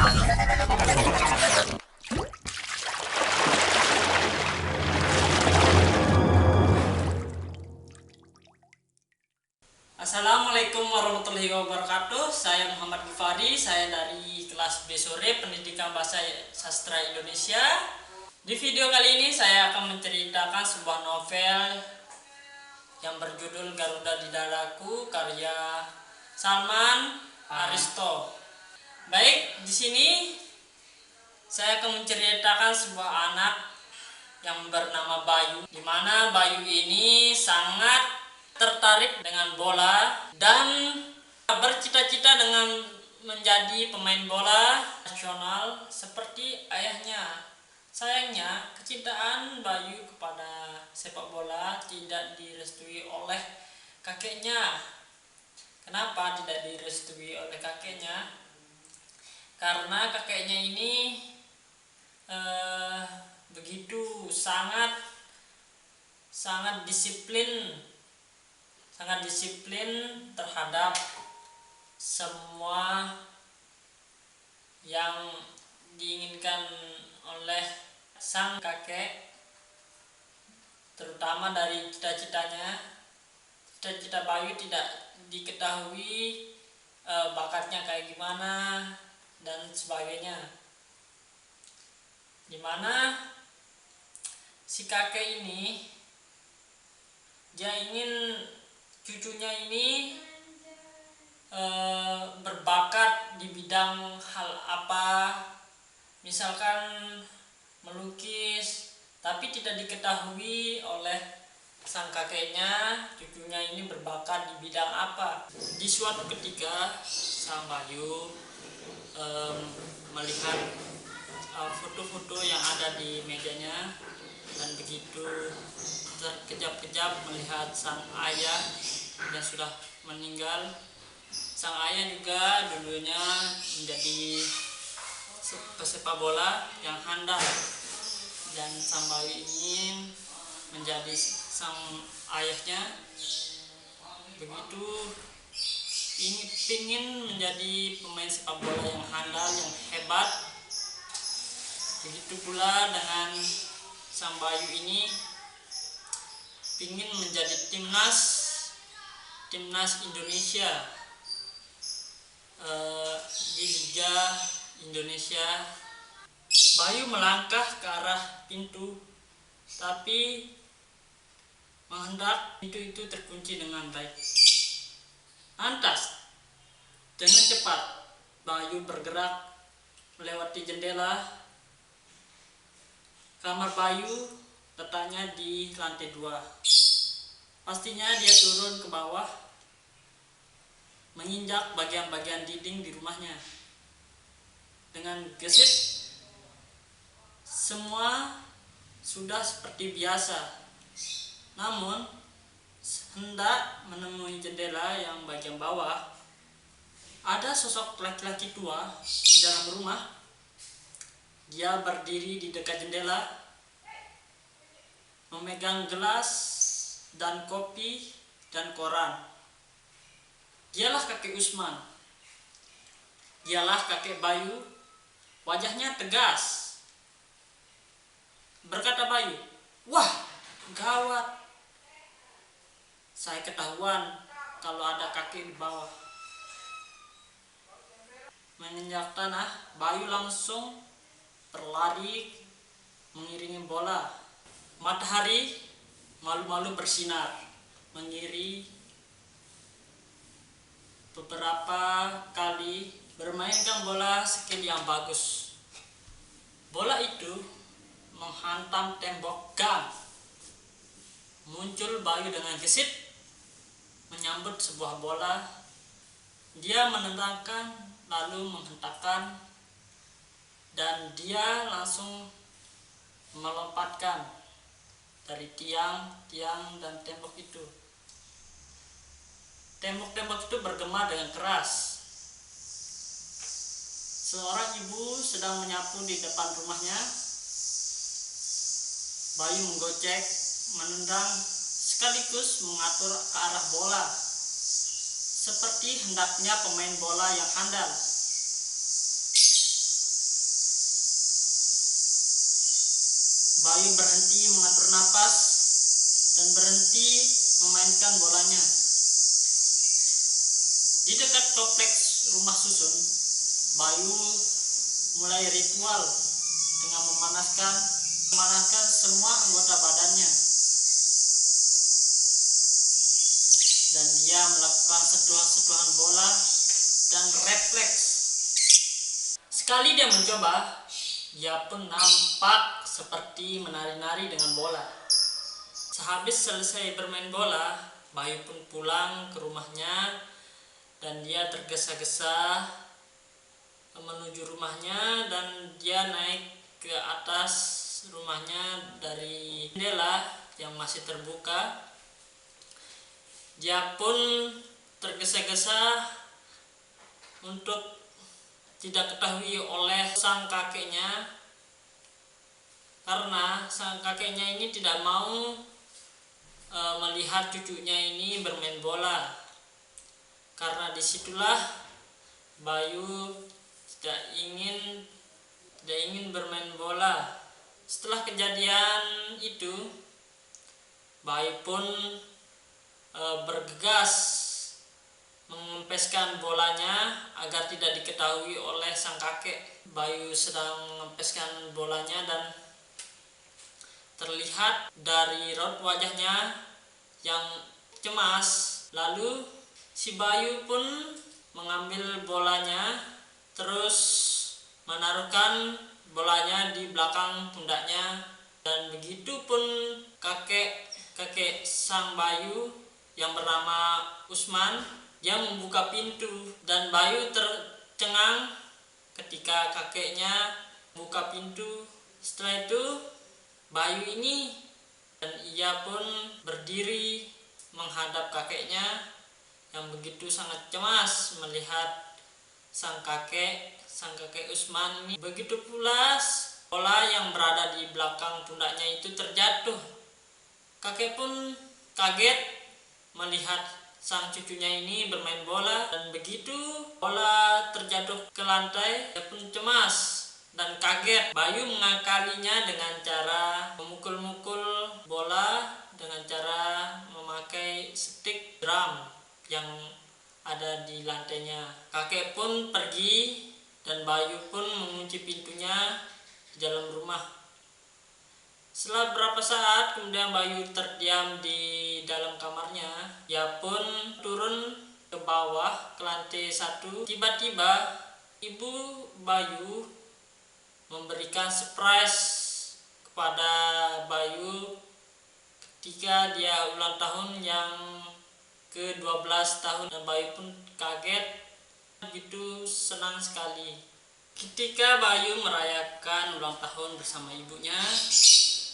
Assalamualaikum warahmatullahi wabarakatuh. Saya Muhammad Gifari, saya dari kelas B sore Pendidikan Bahasa Sastra Indonesia. Di video kali ini saya akan menceritakan sebuah novel yang berjudul Garuda di Dadaku karya Salman Aristo. Baik, di sini saya akan menceritakan sebuah anak yang bernama Bayu, di mana Bayu ini sangat tertarik dengan bola dan bercita-cita dengan menjadi pemain bola nasional seperti ayahnya. Sayangnya, kecintaan Bayu kepada sepak bola tidak direstui oleh kakeknya. Kenapa tidak direstui oleh kakeknya? Karena kakeknya ini begitu sangat disiplin terhadap semua yang diinginkan oleh sang kakek, terutama dari cita-citanya. Cita-cita Bayu tidak diketahui bakatnya kayak gimana dan sebagainya, dimana si kakek ini dia ingin cucunya ini berbakat di bidang hal apa, misalkan melukis, tapi tidak diketahui oleh sang kakeknya cucunya ini berbakat di bidang apa. Di suatu ketika sang Bayu melihat foto-foto yang ada di mejanya dan begitu terkejap-kejap melihat sang ayah yang sudah meninggal. Sang ayah juga dulunya menjadi pesepak bola yang handal, dan sang Bayu ingin menjadi sang ayahnya. Begitu ingin menjadi pemain sepak bola yang handal, yang hebat. Begitu pula dengan sang Bayu ini ingin menjadi timnas Indonesia di Liga Indonesia. Bayu melangkah ke arah pintu, tapi menghendak pintu itu terkunci dengan baik. Lantas dengan cepat Bayu bergerak melewati jendela. Kamar Bayu letaknya di lantai 2. Pastinya dia turun ke bawah, menginjak bagian-bagian dinding di rumahnya. Dengan gesit, semua sudah seperti biasa. Namun, hendak menemui jendela yang bagian bawah, ada sosok laki-laki tua di dalam rumah. Dia berdiri di dekat jendela, memegang gelas dan kopi dan koran. Dialah kakek Usman. Dialah kakek Bayu. Wajahnya tegas. Berkata Bayu, "Wah, gawat. Saya ketahuan kalau ada kakek di bawah." Menginjak tanah, Bayu langsung berlari mengiringi bola. Matahari malu-malu bersinar, mengiri beberapa kali bermainkan bola skill yang bagus. Bola itu menghantam tembok gang. Muncul Bayu dengan gesit menyambut sebuah bola. Dia menendangkan lalu menghentakkan, dan dia langsung melompatkan dari tiang dan tembok itu. Tembok-tembok itu bergema dengan keras. Seorang ibu sedang menyapu di depan rumahnya. Bayu menggocek, menendang, sekaligus mengatur ke arah bola, seperti hendaknya pemain bola yang handal. Bayu berhenti mengatur napas dan berhenti memainkan bolanya. Di dekat kompleks rumah susun, Bayu mulai ritual dengan memanaskan semua anggota badannya, dan dia melakukan sentuhan-sentuhan bola dan refleks. Sekali dia mencoba, dia pun nampak seperti menari-nari dengan bola. Sehabis selesai bermain bola, Bayu pun pulang ke rumahnya dan dia tergesa-gesa menuju rumahnya, dan dia naik ke atas rumahnya dari jendela yang masih terbuka. Dia pun tergesa-gesa untuk tidak ketahui oleh sang kakeknya, karena sang kakeknya ini tidak mau melihat cucunya ini bermain bola. Karena disitulah Bayu tidak ingin bermain bola. Setelah kejadian itu, Bayu pun bergegas mengempeskan bolanya agar tidak diketahui oleh sang kakek. Bayu sedang mengempeskan bolanya dan terlihat dari raut wajahnya yang cemas. Lalu si Bayu pun mengambil bolanya, terus menaruhkan bolanya di belakang pundaknya, dan begitu pun kakek sang Bayu yang bernama Usman. Dia membuka pintu dan Bayu tercengang ketika kakeknya buka pintu. Setelah itu Bayu ini dan ia pun berdiri menghadap kakeknya yang begitu sangat cemas melihat sang kakek Usman ini. Begitu pula bola yang berada di belakang pundaknya itu terjatuh. Kakek pun kaget melihat sang cucunya ini bermain bola, dan begitu bola terjatuh ke lantai, dia pun cemas dan kaget. Bayu mengakalinya dengan cara memukul-mukul bola dengan cara memakai stick drum yang ada di lantainya. Kakek pun pergi dan Bayu pun mengunci pintunya di dalam rumah. Setelah beberapa saat kemudian Bayu terdiam di dalam kamarnya. Dia pun turun ke bawah ke lantai 1. Tiba-tiba ibu Bayu memberikan surprise kepada Bayu ketika dia ulang tahun yang ke-12 tahun, dan Bayu pun kaget, begitu senang sekali. Ketika Bayu merayakan ulang tahun bersama ibunya,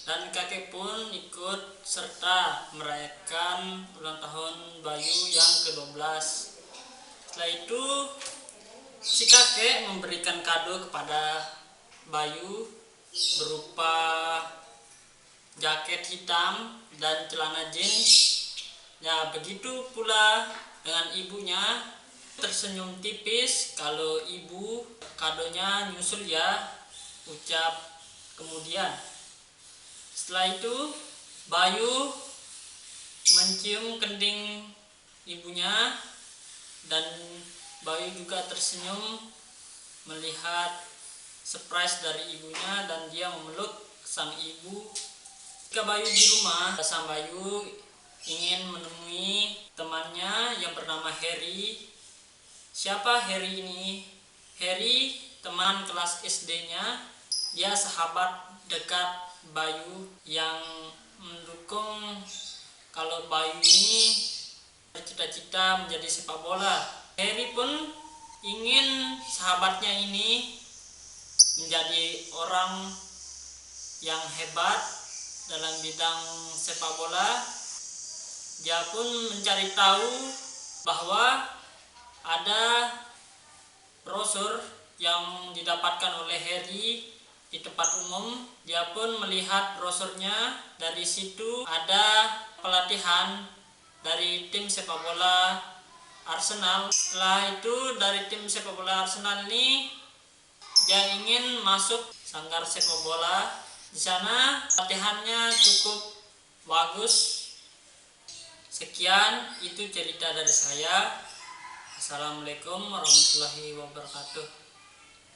dan kakek pun ikut serta merayakan ulang tahun Bayu yang ke-12. Setelah itu si kakek memberikan kado kepada Bayu berupa jaket hitam dan celana jeans. Ya, begitu pula dengan ibunya, tersenyum tipis kalau ibu kadonya nyusul ya, ucap kemudian. Setelah itu Bayu mencium kening ibunya, dan Bayu juga tersenyum melihat surprise dari ibunya, dan dia memeluk sang ibu. Ketika Bayu di rumah, sang Bayu ingin menemui temannya yang bernama Harry. Siapa Harry ini? Harry teman kelas SD-nya. Dia sahabat dekat Bayu yang mendukung kalau Bayu ini bercita-cita menjadi sepak bola. Harry pun ingin sahabatnya ini menjadi orang yang hebat dalam bidang sepak bola. Dia pun mencari tahu bahwa ada brosur yang didapatkan oleh Harry di tempat umum. Dia pun melihat brosurnya. Dari situ ada pelatihan dari tim sepak bola Arsenal. Setelah itu dari tim sepak bola Arsenal ini dia ingin masuk sanggar sepak bola Di sana latihannya cukup bagus. Sekian itu cerita dari saya. Assalamualaikum warahmatullahi wabarakatuh.